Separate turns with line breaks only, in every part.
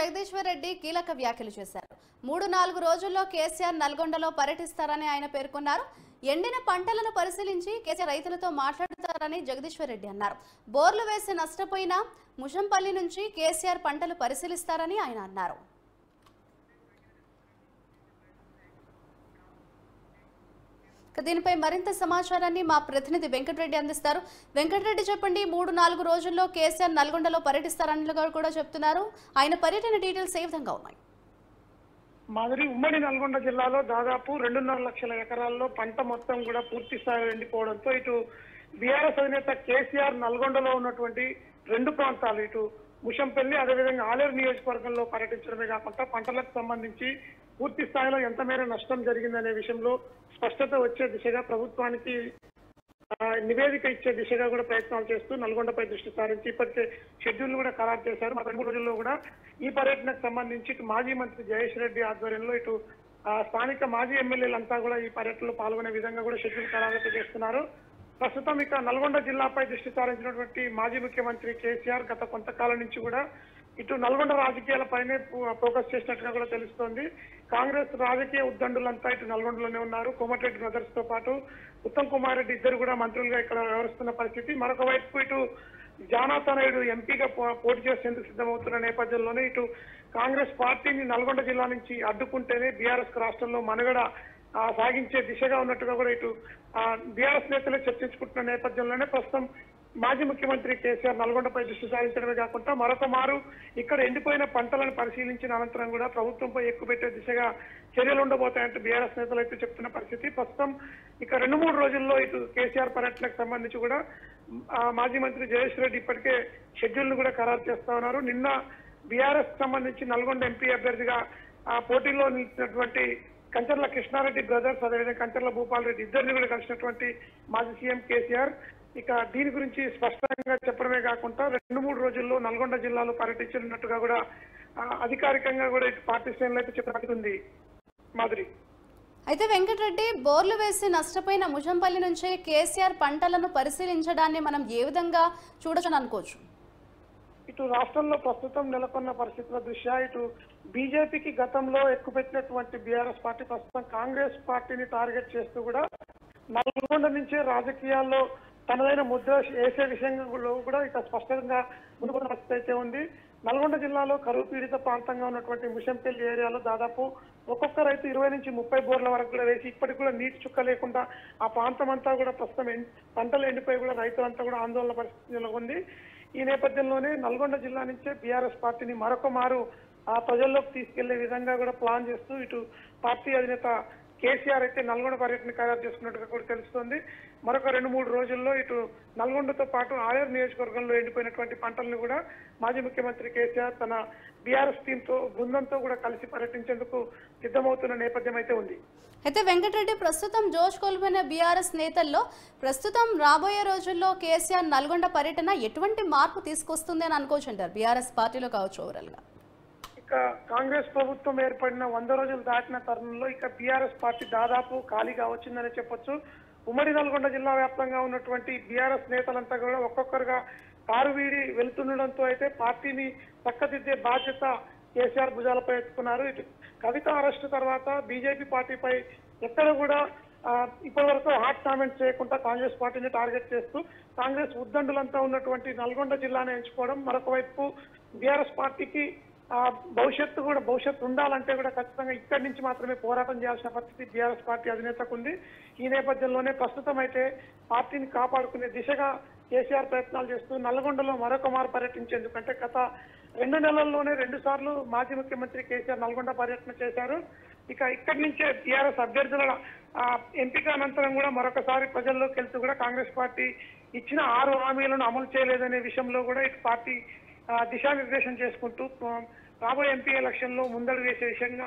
జగదీశ్వర్ రెడ్డి కీలక వ్యాఖ్యలు చేశారు. 3-4 రోజుల్లో కేసీఆర్ నల్గొండలో పర్యటిస్తారని ఆయన పేర్కొన్నారు. ఎండిన పంటలను పరిశీలించి కేసీఆర్ రైతులతో మాట్లాడతారని జగదీశ్వర్ రెడ్డి అన్నారు. బోర్లు వేసి నష్టపోయిన ముషంపల్లి నుంచి కేసీఆర్ పంటలు పరిశీలిస్తారని ఆయన అన్నారు. దీనిపై మరింత సమాచారాన్ని మా ప్రతినిధి వెంకటరెడ్డి అందిస్తారు. వెంకటరెడ్డి చెప్పండి, 3-4 రోజుల్లో కేసీఆర్ నల్గొండలో పర్యటిస్తారని కూడా చెప్తున్నారు. ఆయన పర్యటన డీటెయిల్స్ ఏ విధంగా ఉన్నాయి?
మాదిరి ఉమ్మడి నల్గొండ జిల్లాలో దాదాపు 2.5 లక్షల ఎకరాల్లో పంట మొత్తం కూడా పూర్తి స్థాయిలో ఎండిపోవడంతో ఇటు బీఆర్ఎస్ అధినేత కేసీఆర్ నల్గొండలో ఉన్నటువంటి 2 ప్రాంతాలు ఇటు ముషంపల్లి అదేవిధంగా ఆలేరు నియోజకవర్గంలో పర్యటించడమే కాకుండా పంటలకు సంబంధించి పూర్తి స్థాయిలో ఎంత మేర నష్టం జరిగిందనే విషయంలో స్పష్టత వచ్చే దిశగా ప్రభుత్వానికి నివేదిక ఇచ్చే దిశగా కూడా ప్రయత్నాలు చేస్తూ నల్గొండపై దృష్టి సారించి ఇప్పటికే షెడ్యూల్ కూడా ఖరారు చేశారు. 3 రోజుల్లో కూడా ఈ పర్యటనకు సంబంధించి ఇటు మాజీ మంత్రి జయేష్ రెడ్డి ఆధ్వర్యంలో ఇటు స్థానిక మాజీ ఎమ్మెల్యేలంతా కూడా ఈ పర్యటనలో పాల్గొనే విధంగా కూడా షెడ్యూల్ ఖరారు చేస్తున్నారు. ప్రస్తుతం ఇక నల్గొండ జిల్లాపై దృష్టి సారించినటువంటి మాజీ ముఖ్యమంత్రి కేసీఆర్ గత కొంతకాలం నుంచి కూడా ఇటు నల్గొండ రాజకీయాలపైనే ఫోకస్ చేసినట్టుగా కూడా తెలుస్తోంది. కాంగ్రెస్ రాజకీయ ఉద్దండులంతా ఇటు నల్గొండలోనే ఉన్నారు. కోమటిరెడ్డి బ్రదర్స్ తో పాటు ఉత్తమ్ కుమార్ రెడ్డి ఇద్దరు కూడా మంత్రులుగా ఇక్కడ వ్యవహరిస్తున్న పరిస్థితి. మరొక వైపు ఇటు జానాతనయుడు ఎంపీగా పోటీ చేసేందుకు సిద్ధమవుతున్న నేపథ్యంలోనే ఇటు కాంగ్రెస్ పార్టీని నల్గొండ జిల్లా నుంచి అడ్డుకుంటేనే బీఆర్ఎస్ రాష్ట్రంలో మనుగడ సాగించే దిశగా ఉన్నట్టుగా కూడా ఇటు బీఆర్ఎస్ నేతలే చర్చించుకుంటున్న నేపథ్యంలోనే ప్రస్తుతం మాజీ ముఖ్యమంత్రి కేసీఆర్ నల్గొండపై దృష్టి సారించడమే కాకుండా మరొక మారు ఇక్కడ ఎండిపోయిన పంటలను పరిశీలించిన అనంతరం కూడా ప్రభుత్వంపై ఎక్కుపెట్టే దిశగా చర్యలు ఉండబోతాయంటూ బీఆర్ఎస్ నేతలు అయితే చెప్తున్న పరిస్థితి. ప్రస్తుతం ఇక 2-3 రోజుల్లో ఇటు కేసీఆర్ పర్యటనకు సంబంధించి కూడా మాజీ మంత్రి జయేష్ రెడ్డి ఇప్పటికే షెడ్యూల్ ను కూడా ఖరారు చేస్తా ఉన్నారు. నిన్న బీఆర్ఎస్ సంబంధించి నల్గొండ ఎంపీ అభ్యర్థిగా పోటీలో నిలిచినటువంటి కంచర్ల కృష్ణారెడ్డి బ్రదర్స్ అదేవిధంగా కంచర్ల భూపాల్ రెడ్డి ఇద్దరిని కూడా కలిసినటువంటి మాజీ సీఎం కేసీఆర్ ఇక దీని గురించి స్పష్టంగా చెప్పడమే కాకుండా 2-3 రోజుల్లో నల్గొండ జిల్లాలో పర్యటించనున్నట్టుగా కూడా అధికారికంగా కూడా పార్టీ శ్రేణులు అయితే చెప్పబడుతుంది. మాధురి,
అయితే వెంకటరెడ్డి, బోర్లు వేసి నష్టపోయిన ముషంపల్లి నుంచే కేసీఆర్ పంటలను పరిశీలించడాన్ని మనం ఏ విధంగా చూడొచ్చని అనుకోవచ్చు?
ఇటు రాష్ట్రంలో ప్రస్తుతం నెలకొన్న పరిస్థితుల దృష్ట్యా ఇటు బీజేపీకి గతంలో ఎక్కుపెట్టినటువంటి బీఆర్ఎస్ పార్టీ ప్రస్తుతం కాంగ్రెస్ పార్టీని టార్గెట్ చేస్తూ కూడా నల్గొండ నుంచే రాజకీయాల్లో తనదైన ముద్ర వేసే విషయంలో కూడా ఇక స్పష్టంగా ముందుకున్న పరిస్థితి అయితే ఉంది. నల్గొండ జిల్లాలో కరువు పీడిత ప్రాంతంగా ఉన్నటువంటి ముషంపల్లి ఏరియాలో దాదాపు ఒక్కొక్క రైతు 20 నుంచి 30 బోర్ల వరకు కూడా వేసి ఇప్పటికి కూడా నీటి చుక్క లేకుండా ఆ ప్రాంతం అంతా కూడా ప్రస్తుతం పంటలు ఎండిపోయి కూడా రైతులంతా కూడా ఆందోళన పరిస్థితిలో ఉంది. ఈ నేపథ్యంలోనే నల్గొండ జిల్లా నుంచే బీఆర్ఎస్ పార్టీని మరొక మారు ఆ ప్రజల్లోకి తీసుకెళ్లే విధంగా కూడా ప్లాన్ చేస్తూ ఇటు పార్టీ అధినేత కేసీఆర్ అయితే నల్గొండ పర్యటన ఖరారు చేసుకున్నట్టుగా కూడా తెలుస్తోంది. మరొక 2-3 రోజుల్లో ఇటు నల్గొండతో పాటు ఆలేరు నియోజకవర్గంలో ఎండిపోయినటువంటి పంటలను కూడా మాజీ ముఖ్యమంత్రి కేసీఆర్ తన బీఆర్ఎస్ టీంతో బృందంతో కూడా కలిసి పర్యటించేందుకు సిద్ధమవుతున్న నేపథ్యం అయితే ఉంది.
అయితే వెంకటరెడ్డి, ప్రస్తుతం జోష్ కోల్పోయిన బీఆర్ఎస్ నేతల్లో ప్రస్తుతం రాబోయే రోజుల్లో కేసీఆర్ నల్గొండ పర్యటన ఎటువంటి మార్పు తీసుకొస్తుంది అని అనుకోవచ్చు అంటారు బీఆర్ఎస్ పార్టీలో కావచ్చు ఓవరాల్ గా?
కాంగ్రెస్ ప్రభుత్వం ఏర్పడిన 100 రోజులు దాటిన తరుణంలో ఇక బీఆర్ఎస్ పార్టీ దాదాపు ఖాళీగా వచ్చిందని చెప్పొచ్చు. ఉమ్మడి నల్గొండ జిల్లా వ్యాప్తంగా ఉన్నటువంటి బీఆర్ఎస్ నేతలంతా కూడా ఒక్కొక్కరుగా కారు వీడి వెళ్తుండడంతో అయితే పార్టీని చక్కదిద్దే బాధ్యత కేసీఆర్ భుజాలపై ఎత్తుకున్నారు. ఇటు కవిత అరెస్టు తర్వాత బీజేపీ పార్టీపై ఎక్కడ కూడా ఇప్పటి వరకు హాట్ కామెంట్ చేయకుండా కాంగ్రెస్ పార్టీని టార్గెట్ చేస్తూ కాంగ్రెస్ ఉద్దండులంతా ఉన్నటువంటి నల్గొండ జిల్లాను ఎంచుకోవడం, మరొక వైపు బీఆర్ఎస్ పార్టీకి భవిష్యత్తు ఉండాలంటే కూడా ఖచ్చితంగా ఇక్కడి నుంచి మాత్రమే పోరాటం చేయాల్సిన పరిస్థితి బీఆర్ఎస్ పార్టీ అధినేతకు ఉంది. ఈ నేపథ్యంలోనే ప్రస్తుతం అయితే పార్టీని కాపాడుకునే దిశగా కేసీఆర్ ప్రయత్నాలు చేస్తూ నల్గొండలో మరొక మారు పర్యటించేందుకు అంటే గత 2 నెలల్లోనే 2 సార్లు మాజీ ముఖ్యమంత్రి కేసీఆర్ నల్గొండ పర్యటన చేశారు. ఇక ఇక్కడి నుంచే టీఆర్ఎస్ అభ్యర్థుల ఎంపిక అనంతరం కూడా మరొకసారి ప్రజల్లోకి వెళ్తూ కూడా కాంగ్రెస్ పార్టీ ఇచ్చిన 6 హామీలను అమలు చేయలేదనే విషయంలో కూడా ఇటు పార్టీ దిశానిర్దేశం చేసుకుంటూ రాబోయే ఎంపీ ఎలక్షన్ లో ముందడుగు వేసే విషయంగా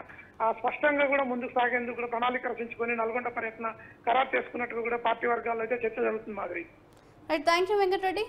స్పష్టంగా కూడా ముందుకు సాగేందుకు కూడా ప్రణాళిక రచించుకొని నల్గొండ పర్యటన ఖరారు చేసుకున్నట్టు కూడా పార్టీ వర్గాల్లో అయితే చర్చ జరుగుతుంది. మాదిరి,
థ్యాంక్ యూ వెంకటరెడ్డి.